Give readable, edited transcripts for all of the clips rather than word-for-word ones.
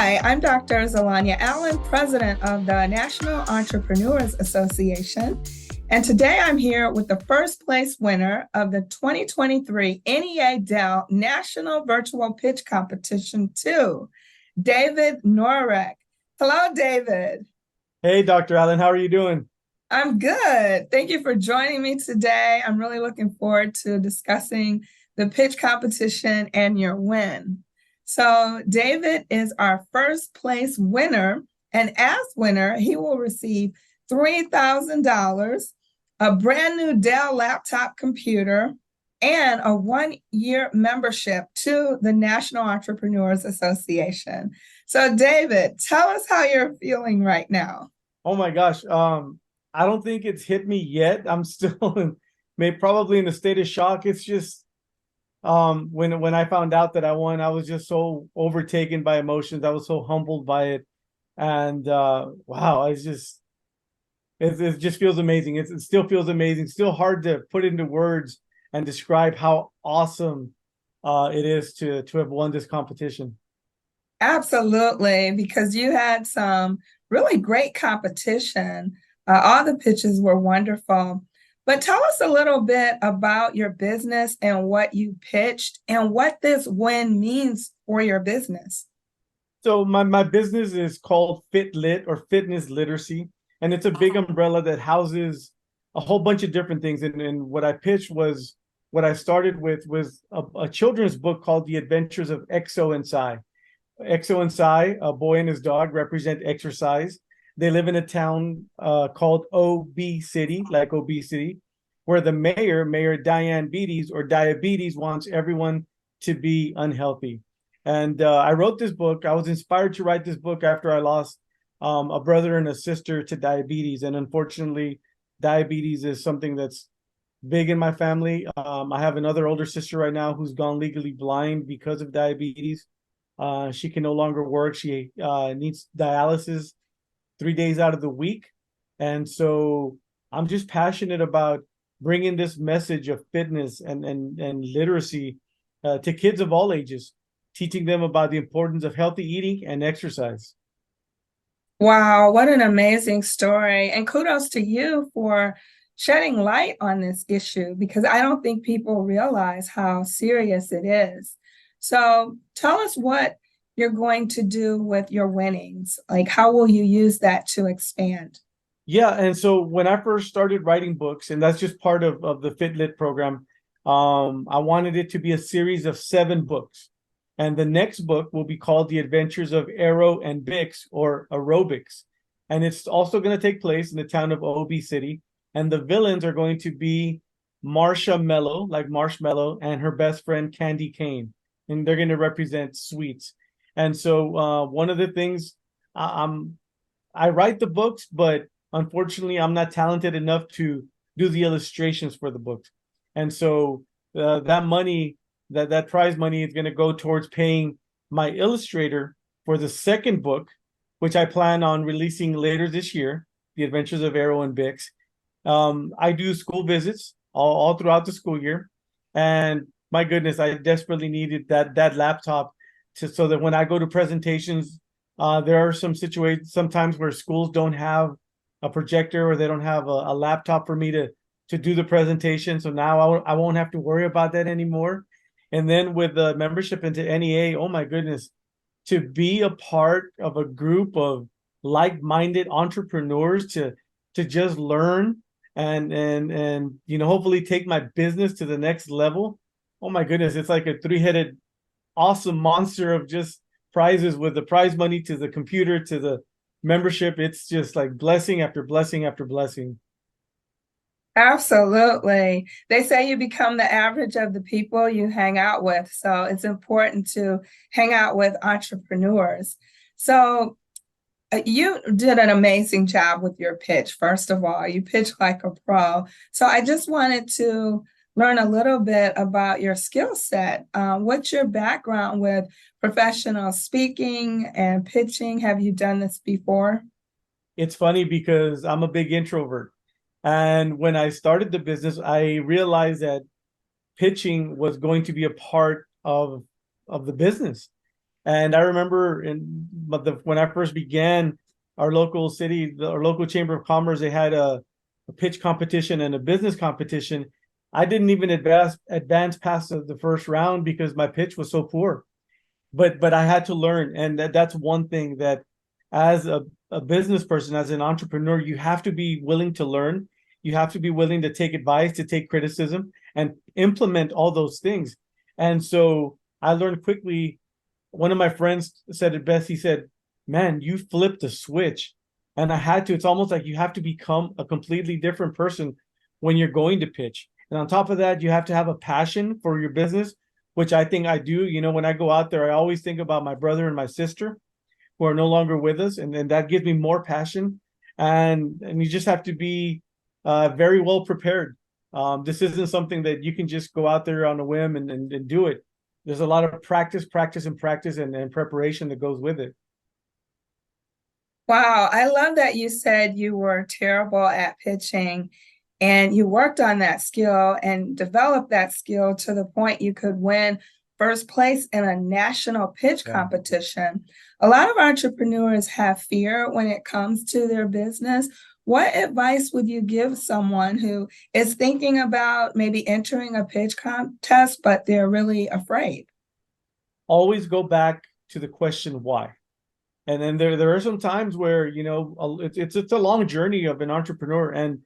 Hi, I'm Dr. Zalanya Allen, president of the National Entrepreneurs Association. And today I'm here with the first place winner of the 2023 NEA Dell National Virtual Pitch Competition 2, David Norek. Hello, David. Hey, Dr. Allen, how are you doing? I'm good. Thank you for joining me today. I'm really looking forward to discussing the pitch competition and your win. So, David is our first place winner, and as winner, he will receive $3,000, a brand new Dell laptop computer, and a 1 year membership to the National Entrepreneurs Association. So, David, tell us how you're feeling right now. Oh my gosh. I don't think it's hit me yet. I'm still probably in a state of shock. It's just when I found out that I won, I was just so overtaken by emotions. I was so humbled by it. And wow, it just feels amazing. It still feels amazing. Still hard to put into words and describe how awesome it is to have won this competition. Absolutely, because you had some really great competition. All the pitches were wonderful. But tell us a little bit about your business and what you pitched and what this win means for your business. So my business is called FitLit or Fitness Literacy, and it's a big umbrella that houses a whole bunch of different things. And what I pitched was what I started with was a children's book called The Adventures of Exo and Psy. Exo and Psy, a boy and his dog, represent exercise. They live in a town called OB City, like obesity, where the Mayor Diane Beatties or Diabetes, wants everyone to be unhealthy. And I wrote this book. I was inspired to write this book after I lost a brother and a sister to diabetes. And unfortunately, diabetes is something that's big in my family. I have another older sister right now who's gone legally blind because of diabetes. She can no longer work. She needs dialysis 3 days out of the week. And so I'm just passionate about bringing this message of fitness and literacy to kids of all ages, teaching them about the importance of healthy eating and exercise. Wow, what an amazing story. And kudos to you for shedding light on this issue because I don't think people realize how serious it is. So tell us what you're going to do with your winnings. Like, how will you use that to expand? Yeah, and so when I first started writing books, and that's just part of the FitLit program, I wanted it to be a series of 7 books. And the next book will be called The Adventures of Aero and Bix, or Aerobics. And it's also going to take place in the town of OB City. And the villains are going to be Marsha Mello, like Marshmallow, and her best friend Candy Cane. And they're going to represent sweets. And so one of the things I'm I write the books, but unfortunately, I'm not talented enough to do the illustrations for the books. And so that money, that prize money, is going to go towards paying my illustrator for the second book, which I plan on releasing later this year, The Adventures of Arrow and Bix. I do school visits all throughout the school year, and my goodness, I desperately needed that laptop so that when I go to presentations, there are some situations sometimes where schools don't have a projector or they don't have a laptop for me to do the presentation. So now I won't have to worry about that anymore. And then with the membership into NEA, oh my goodness, to be a part of a group of like-minded entrepreneurs to just learn and hopefully take my business to the next level. Oh my goodness, it's like a three-headed awesome monster of just prizes, with the prize money to the computer to the membership. It's just like blessing after blessing after blessing. Absolutely. They say you become the average of the people you hang out with. So it's important to hang out with entrepreneurs. So you did an amazing job with your pitch. First of all, you pitch like a pro. So I just wanted to learn a little bit about your skill set. What's your background with professional speaking and pitching? Have you done this before? It's funny because I'm a big introvert. And when I started the business, I realized that pitching was going to be a part of the business. And I remember when I first began our our local chamber of commerce, they had a pitch competition and a business competition. I didn't even advance past the first round because my pitch was so poor. But I had to learn, and that's one thing that as a business person, as an entrepreneur, you have to be willing to learn. You have to be willing to take advice, to take criticism, and implement all those things. And so I learned quickly. One of my friends said it best. He said, "Man, you flipped a switch." And I had to. It's almost like you have to become a completely different person when you're going to pitch. And on top of that, you have to have a passion for your business, which I think I do. You know, when I go out there, I always think about my brother and my sister who are no longer with us, and that gives me more passion. And you just have to be very well prepared. This isn't something that you can just go out there on a whim and do it. There's a lot of practice, and preparation that goes with it. Wow, I love that you said you were terrible at pitching and you worked on that skill and developed that skill to the point you could win first place in a national pitch Yeah. competition. A lot of entrepreneurs have fear when it comes to their business. What advice would you give someone who is thinking about maybe entering a pitch contest, but they're really afraid? Always go back to the question why. And then there are some times where, you know, it's a long journey of an entrepreneur and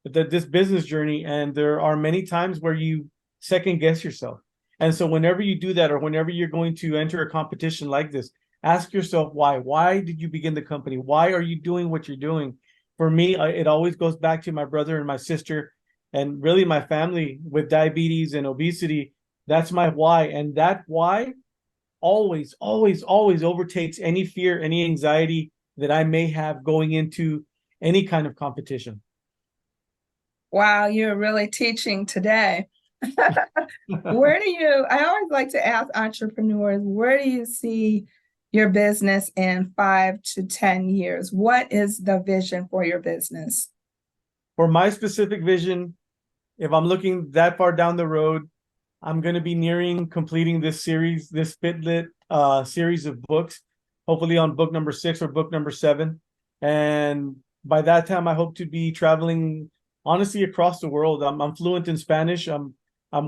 this business journey, and there are many times where you second guess yourself. And so whenever you do that, or whenever you're going to enter a competition like this, ask yourself why. Why did you begin the company? Why are you doing what you're doing? For me, it always goes back to my brother and my sister, and really my family with diabetes and obesity. That's my why, and that why always overtakes any fear, any anxiety that I may have going into any kind of competition. Wow, you're really teaching today. I always like to ask entrepreneurs, where do you see your business in 5 to 10 years? What is the vision for your business? For my specific vision, if I'm looking that far down the road, I'm going to be nearing completing this series, this FitLit series of books, hopefully on book number 6 or book number 7. And by that time, I hope to be traveling, honestly, across the world. I'm fluent in Spanish. I'm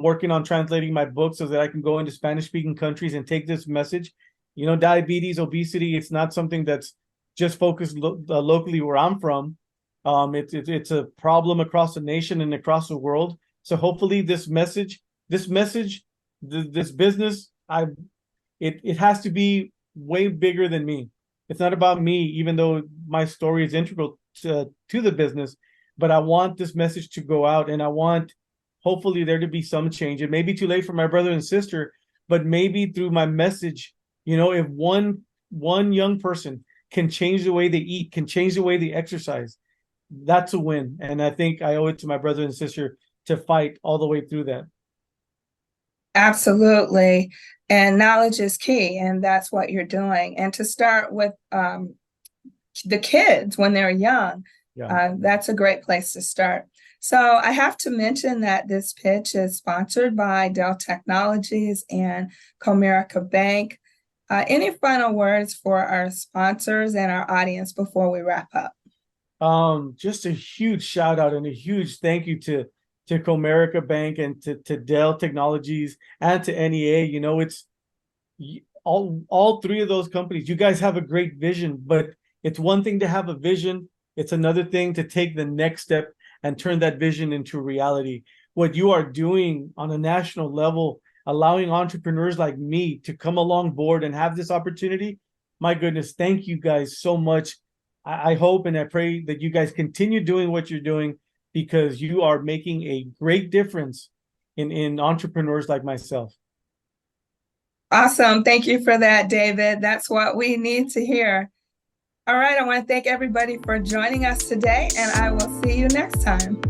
working on translating my book so that I can go into Spanish-speaking countries and take this message. You know, diabetes, obesity, it's not something that's just focused locally where I'm from. It's a problem across the nation and across the world. So hopefully this message, this business, it has to be way bigger than me. It's not about me, even though my story is integral to the business, but I want this message to go out, and I want hopefully there to be some change. It may be too late for my brother and sister, but maybe through my message, you know, if one young person can change the way they eat, can change the way they exercise, that's a win. And I think I owe it to my brother and sister to fight all the way through that. Absolutely. And knowledge is key, and that's what you're doing. And to start with the kids when they're young, Yeah. that's a great place to start. So I have to mention that this pitch is sponsored by Dell Technologies and Comerica Bank. Any final words for our sponsors and our audience before we wrap up? Just a huge shout out and a huge thank you to Comerica Bank and to Dell Technologies and to NEA. You know, it's all three of those companies. You guys have a great vision, but it's one thing to have a vision. It's another thing to take the next step and turn that vision into reality. What you are doing on a national level, allowing entrepreneurs like me to come along board and have this opportunity, my goodness, thank you guys so much. I hope and I pray that you guys continue doing what you're doing, because you are making a great difference in entrepreneurs like myself. Awesome. Thank you for that, David. That's what we need to hear. All right. I want to thank everybody for joining us today, and I will see you next time.